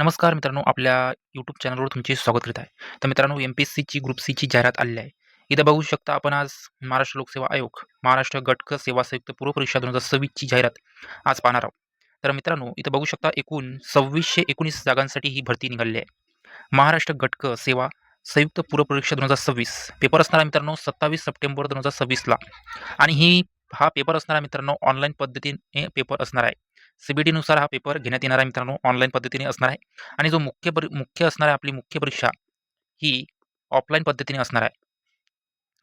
नमस्कार मित्रांनो, आपल्या यूट्यूब चॅनलवर तुमचे स्वागत करीत आहे. तर मित्रांनो, एम-पी-एस-सीची ग्रुप सीची जाहिरात आलेली आहे. इथं बघू शकता आपण आज महाराष्ट्र लोकसेवा आयोग, महाराष्ट्र गट क सेवा संयुक्त पूर्व परीक्षा 2026 ची जाहिरात आज पाहणार आहोत. तर मित्रांनो, इथं बघू शकता एकूण 2619 जागांसाठी ही भरती निघालेली आहे. महाराष्ट्र गट क सेवा संयुक्त पूर्व परीक्षा 2026 पेपर असणार आहे मित्रांनो 27 सप्टेंबर 2026 ला आणि हा पेपर असणार आहे मित्रांनो ऑनलाईन पद्धतीने पेपर असणार आहे. नुसार हा पेपर घेण्यात येणार आहे मित्रांनो, ऑनलाईन पद्धतीने असणार आहे आणि जो मुख्य असणार आहे आपली मुख्य परीक्षा ही ऑफलाईन पद्धतीने असणार आहे.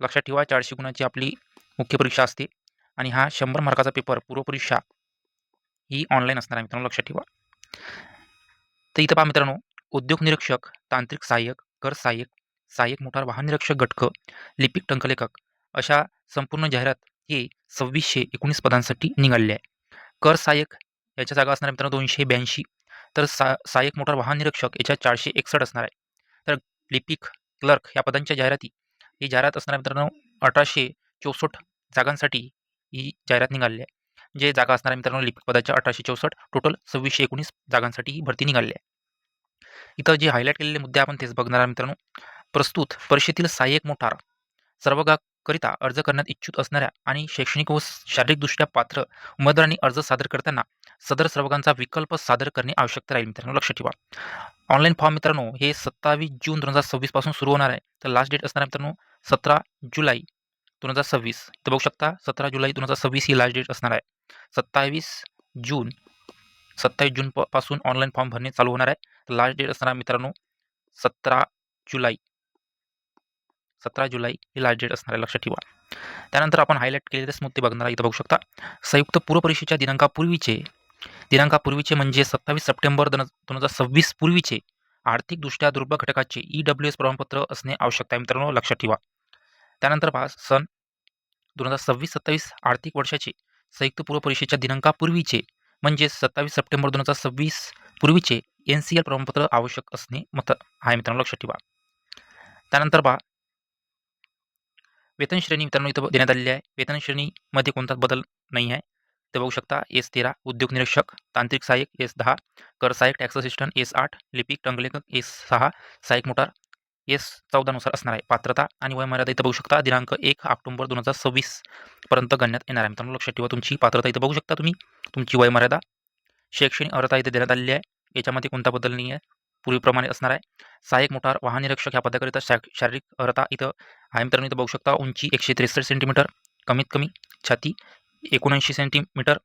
लक्षात ठेवा 400 गुणांची आपली मुख्य परीक्षा असते आणि हा 100 मार्काचा पेपर पूर्व परीक्षा ही ऑनलाईन असणार आहे मित्रांनो, लक्षात ठेवा. तर इथं पहा मित्रांनो, उद्योग निरीक्षक, तांत्रिक सहाय्यक, कर सहाय्यक, सहाय्यक मोटार वाहन निरीक्षक गटक, लिपिक टंकलेखक अशा संपूर्ण जाहिरात ही 2619 पदांसाठी निघालेली आहे. कर सहाय्यक याच्या जागा असणार आहे मित्रांनो 282, तर सहाय्यक मोटार वाहन निरीक्षक याच्या 461 असणार आहे. तर लिपिक क्लर्क या पदांच्या जाहिराती ही जाहिरात असणार आहे मित्रांनो 1864 जागांसाठी ही जाहिरात निघालेली आहे. जे जागा असणार आहे मित्रांनो लिपिक पदाच्या 1864, टोटल 2619 जागांसाठी ही भरती निघालेली आहे. इथं जे हायलाईट केलेले मुद्दे आपण तेच बघणार आहे मित्रांनो. प्रस्तुत परीक्षेतील सहाय्यक मोटार सर्वगाकरिता अर्ज करण्यात इच्छुक असणाऱ्या आणि शैक्षणिक व शारीरिकदृष्ट्या पात्र उमेदवारांनी अर्ज सादर करताना सदर सर्वकांचा विकल्प सादर करणे आवश्यक राहील मित्रांनो, लक्षात ठेवा. ऑनलाईन फॉर्म मित्रांनो हे 27 जून 2026 पासून सुरू होणार आहे. तर लास्ट डेट असणार आहे मित्रांनो 17 जुलै 2026. तर बघू शकता 17 जुलै 2026 ही लास्ट डेट असणार आहे. 27 जून पासून ऑनलाईन फॉर्म भरणे चालू होणार आहे. तर लास्ट डेट असणार आहे मित्रांनो 17 जुलै 17 जुलै ही लास्ट डेट असणार आहे, लक्षात ठेवा. त्यानंतर आपण हायलाईट केलेलेच मुद्दे बघणार आहे. इथं बघू शकता संयुक्त पूर्व परीक्षेच्या दिनांकापूर्वीचे म्हणजे 27 सप्टेंबर 2026 पूर्वीचे आर्थिकदृष्ट्या दुर्बल घटकाचे EWS प्रमाणपत्र असणे आवश्यक आहे मित्रांनो, लक्षात ठेवा. त्यानंतर पहा सन 2026-27 आर्थिक वर्षाचे संयुक्त पूर्व परीक्षेच्या दिनांकापूर्वीचे म्हणजे 27 सप्टेंबर 2026 पूर्वीचे NCL प्रमाणपत्र आवश्यक असणे आहे मित्रांनो, लक्षात ठेवा. त्यानंतर पहा वेतन श्रेणी मित्रांनो इथं देण्यात आलेली आहे. वेतन श्रेणीमध्ये कोणताच बदल नाही आहे. ते बघू शकता S13 उद्योग निरीक्षक, तांत्रिक सहाय्यक S10, कर सहाय्यक टॅक्स असिस्टंट S8, लिपिक टंकलेखक S6, सहाय्यक मोटार S14 नुसार असणार आहे. पात्रता आणि वयमर्यादा इथं बघू शकता दिनांक 1 ऑक्टोबर 2026 पर्यंत गणण्यात येणार आहे मित्रांनो, लक्षात ठेवा. तुमची पात्रता इथं बघू शकता तुम्ही, तुमची वयमर्यादा, शैक्षणिक अर्हता इथे देण्यात आलेली आहे. याच्यामध्ये कोणता बदल नाही आहे, पूर्वीप्रमाणे असणार आहे. सहाय्यक मोटार वाहन निरीक्षक ह्या पदाकरिता शारीरिक अर्हता इथं आहे मित्रांनो. इथं बघू शकता उंची 163 सेंटीमीटर, कमीत कमी छाती 79 सेंटीमीटर,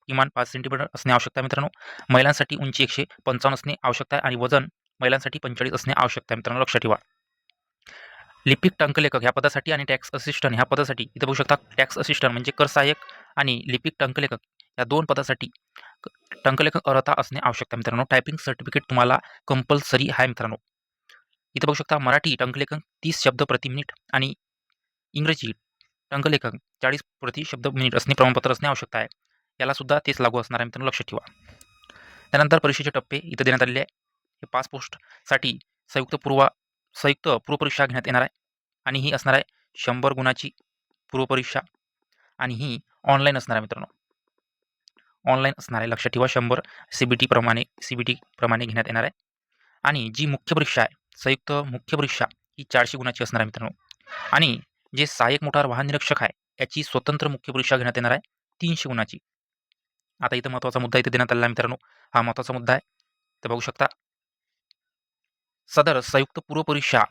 किमान 5 सेंटीमीटर असणे आवश्यक आहे मित्रांनो. महिलांसाठी उंची 155 असणे आवश्यक आहे आणि वजन महिलांसाठी 45 असणे आवश्यक आहे मित्रांनो, लक्षात ठेवा. लिपिक टंकलेखक ह्या पदासाठी आणि टॅक्स असिस्टंट ह्या पदासाठी इथं बघू शकता टॅक्स असिस्टंट म्हणजे कर सहाय्यक आणि लिपिक टंकलेखक या 2 पदासाठी टंकलेखक अर्हता असणे आवश्यक आहे मित्रांनो. टायपिंग सर्टिफिकेट तुम्हाला कंपल्सरी आहे मित्रांनो. इथं बघू शकता मराठी टंकलेखन 30 शब्द प्रति मिनिट आणि इंग्रजी टंकलेखन 40 प्रति शब्द मिनिट असणे प्रमाणपत्र असणे आवश्यक आहे. याला सुद्धा तेच लागू असणार आहे मित्रांनो, लक्षात ठेवा. त्यानंतर परीक्षेचे टप्पे इथं देण्यात आलेले आहे. हे 5 पोस्टसाठी संयुक्त पूर्व परीक्षा घेण्यात येणार आहे आणि ही असणार आहे 100 गुणाची पूर्व परीक्षा आणि ही ऑनलाईन असणार आहे मित्रांनो, ऑनलाईन असणार आहे, लक्षात ठेवा. 100 CBT प्रमाणे घेण्यात येणार आहे आणि जी मुख्य परीक्षा आहे संयुक्त मुख्य परीक्षा ही 400 गुणाची असणार आहे मित्रांनो आणि जे सहाय्यक मोटार वाहन निरीक्षक आहे याची स्वतंत्र मुख्य परीक्षा घेण्यात येणार आहे 300 गुणाची. आता इथं महत्त्वाचा मुद्दा इथे देण्यात आलेला आहे मित्रांनो, हा महत्त्वाचा मुद्दा आहे. तर बघू शकता सदर संयुक्त पूर्व परीक्षा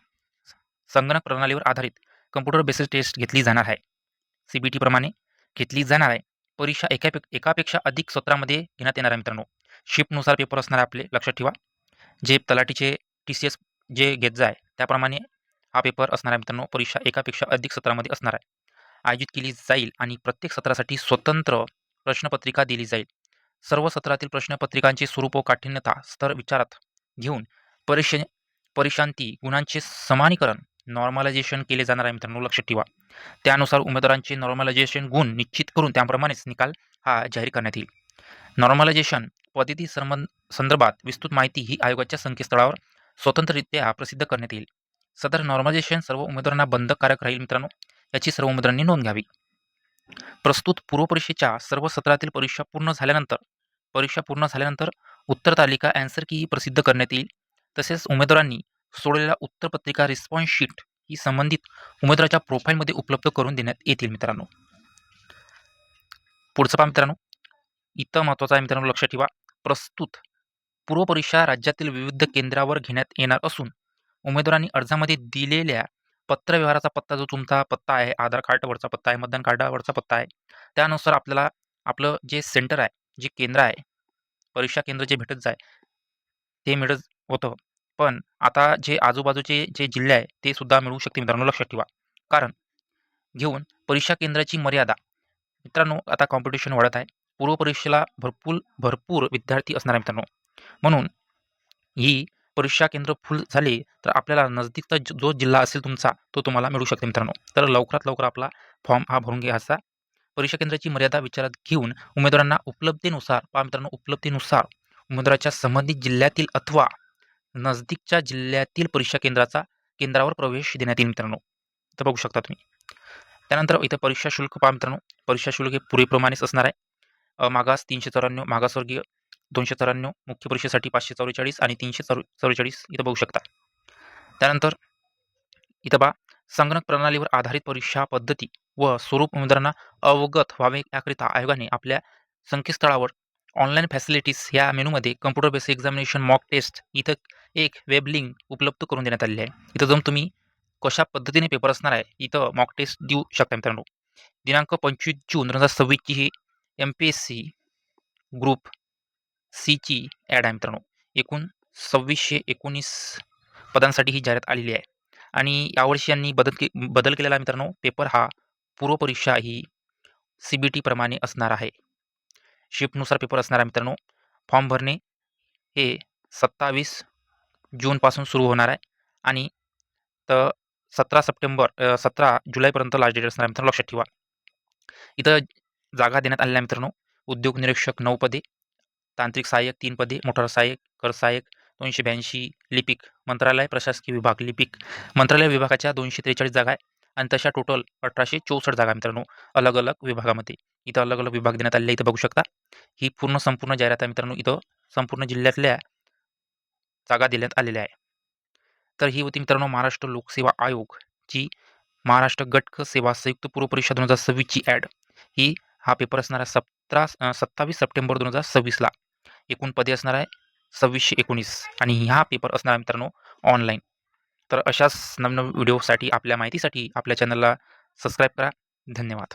संगणक प्रणालीवर आधारित कम्प्युटर बेसिस टेस्ट घेतली जाणार आहे. CBT प्रमाणे घेतली जाणार आहे. परीक्षा एकापेक्षा अधिक सत्रामध्ये घेण्यात येणार आहे मित्रांनो. शिफ्टनुसार पेपर असणार आहे आपले, लक्षात ठेवा. जे तलाठीचे TCS जे घेत जाय त्याप्रमाणे हा पेपर असणार आहे मित्रांनो. परीक्षा एकापेक्षा अधिक सत्रामध्ये असणार आहे, आयोजित केली जाईल आणि प्रत्येक सत्रासाठी स्वतंत्र प्रश्नपत्रिका दिली जाईल. सर्व सत्रातील प्रश्नपत्रिकांचे स्वरूप व काठिण्यता स्तर विचारात घेऊन परीक्षांती गुणांचे समानीकरण नॉर्मलायझेशन केले जाणार आहे मित्रांनो, लक्षात ठेवा. त्यानुसार उमेदवारांचे नॉर्मलायझेशन गुण निश्चित करून त्याप्रमाणेच निकाल हा जाहीर करण्यात येईल. नॉर्मलायझेशन पद्धती संदर्भात विस्तृत माहिती ही आयोगाच्या संकेतस्थळावर स्वतंत्ररित्या प्रसिद्ध करण्यात येईल. सदर नॉर्मलायझेशन सर्व उमेदवारांना बंधनकारक राहील मित्रांनो, याची सर्व उमेदवारांनी नोंद घ्यावी. प्रस्तुत पूर्व परीक्षेच्या सर्व सत्रातील परीक्षा पूर्ण झाल्यानंतर उत्तर तालिका ॲन्सर की प्रसिद्ध करण्यात येईल. तसेच उमेदवारांनी सोडलेल्या उत्तरपत्रिका रिस्पॉन्स शीट ही संबंधित उमेदवाराच्या प्रोफाईलमध्ये उपलब्ध करून देण्यात येतील मित्रांनो. पुढचं पहा मित्रांनो, इथं महत्त्वाचं आहे मित्रांनो, लक्षात ठेवा. प्रस्तुत पूर्वपरीक्षा राज्यातील विविध केंद्रावर घेण्यात येणार असून उमेदवारांनी अर्जामध्ये दिलेल्या पत्रव्यवहाराचा पत्ता, जो तुमचा पत्ता आहे, आधार कार्डवरचा पत्ता आहे, मतदान कार्डावरचा पत्ता आहे, त्यानुसार आपल्याला आपलं जे सेंटर आहे, जे केंद्र आहे, परीक्षा केंद्र जे भेटत जाय ते मिळत होतं. पण आता जे आजूबाजूचे जे जिल्हे आहे ते सुद्धा मिळू शकते मित्रांनो, लक्षात ठेवा. कारण घेऊन परीक्षा केंद्राची मर्यादा मित्रांनो, आता कॉम्पिटिशन वाढत आहे. पूर्वपरीक्षेला भरपूर विद्यार्थी असणार आहे मित्रांनो. म्हणून ही परीक्षा केंद्र फुल झाली तर आपल्याला नजदीकचा जो जिल्हा असेल तुमचा, तो तुम्हाला मिळू शकते मित्रांनो. तर लवकरात लवकर आपला फॉर्म हा भरून घ्यायचा. परीक्षा केंद्राची मर्यादा विचारात घेऊन उमेदवारांना उपलब्धतेनुसार, पहा मित्रांनो, उपलब्धतेनुसार उमेदवाराच्या संबंधित जिल्ह्यातील अथवा नजदीकच्या जिल्ह्यातील परीक्षा केंद्रावर प्रवेश देण्यात येईल मित्रांनो. तर बघू शकता तुम्ही. त्यानंतर इथे परीक्षा शुल्क पहा मित्रांनो. परीक्षा शुल्क हे पूर्वीप्रमाणेच असणार आहे. मागास 394, मागासवर्गीय 293, मुख्य परीक्षेसाठी 544 आणि 344 इथं बघू शकता. त्यानंतर इथं पहा, संगणक प्रणालीवर आधारित परीक्षा पद्धती व स्वरूप उमेदवारांना अवगत व्हावे याकरिता आयोगाने आपल्या संकेतस्थळावर ऑनलाईन फॅसिलिटीज या मेनूमध्ये computer based examination mock test इथं एक वेब लिंक उपलब्ध करून देण्यात आलेली आहे. इथं जाऊन तुम्ही कशा पद्धतीने पेपर असणार आहे इथं मॉक टेस्ट देऊ शकता मित्रांनो. दिनांक 25 जून 2026 ही MPSC ग्रुप सीची ॲड आहे मित्रांनो. एकूण 2619 पदांसाठी ही जाहिरात आलेली आहे. आणि यावर्षी यांनी बदल केलेला आहे मित्रांनो. पेपर हा पूर्वपरीक्षा ही CBT प्रमाणे असणार आहे. शिफ्टनुसार पेपर असणार आहे मित्रांनो. फॉर्म भरणे हे 27 जूनपासून सुरू होणार आहे आणि तर 17 जुलैपर्यंत लास्ट डेट असणार आहे मित्रांनो, लक्षात ठेवा. इथं जागा देण्यात आलेल्या मित्रांनो. उद्योग निरीक्षक 9 पदे, तांत्रिक सहाय्यक 3 पदे, मोटार सहाय्यक, कर सहाय्यक 282, लिपिक, मंत्रालय प्रशासकीय विभाग लिपिक, मंत्रालय विभागाच्या 243 जागा आहे आणि तशा टोटल 1864 जागा मित्रांनो, अलग अलग विभागामध्ये. इथं अलग अलग विभाग देण्यात आलेले इथं बघू शकता. ही संपूर्ण जाहिरात आहे मित्रांनो. इथं संपूर्ण जिल्ह्यातल्या जागा देण्यात आलेल्या आहे. तर ही होती मित्रांनो महाराष्ट्र लोकसेवा आयोग ची महाराष्ट्र गट क सेवा संयुक्त पूर्व परीक्षा 2026 ची ॲड. हा पेपर असणार आहे 27 सप्टेंबर 2026ला. एकूण पदे असणार आहे 2619 आणि हा पेपर असणार आहे मित्रांनो ऑनलाईन. तर अशाच नवनवीन व्हिडिओसाठी, आपल्या माहितीसाठी आपल्या चॅनलला सबस्क्राईब करा. धन्यवाद.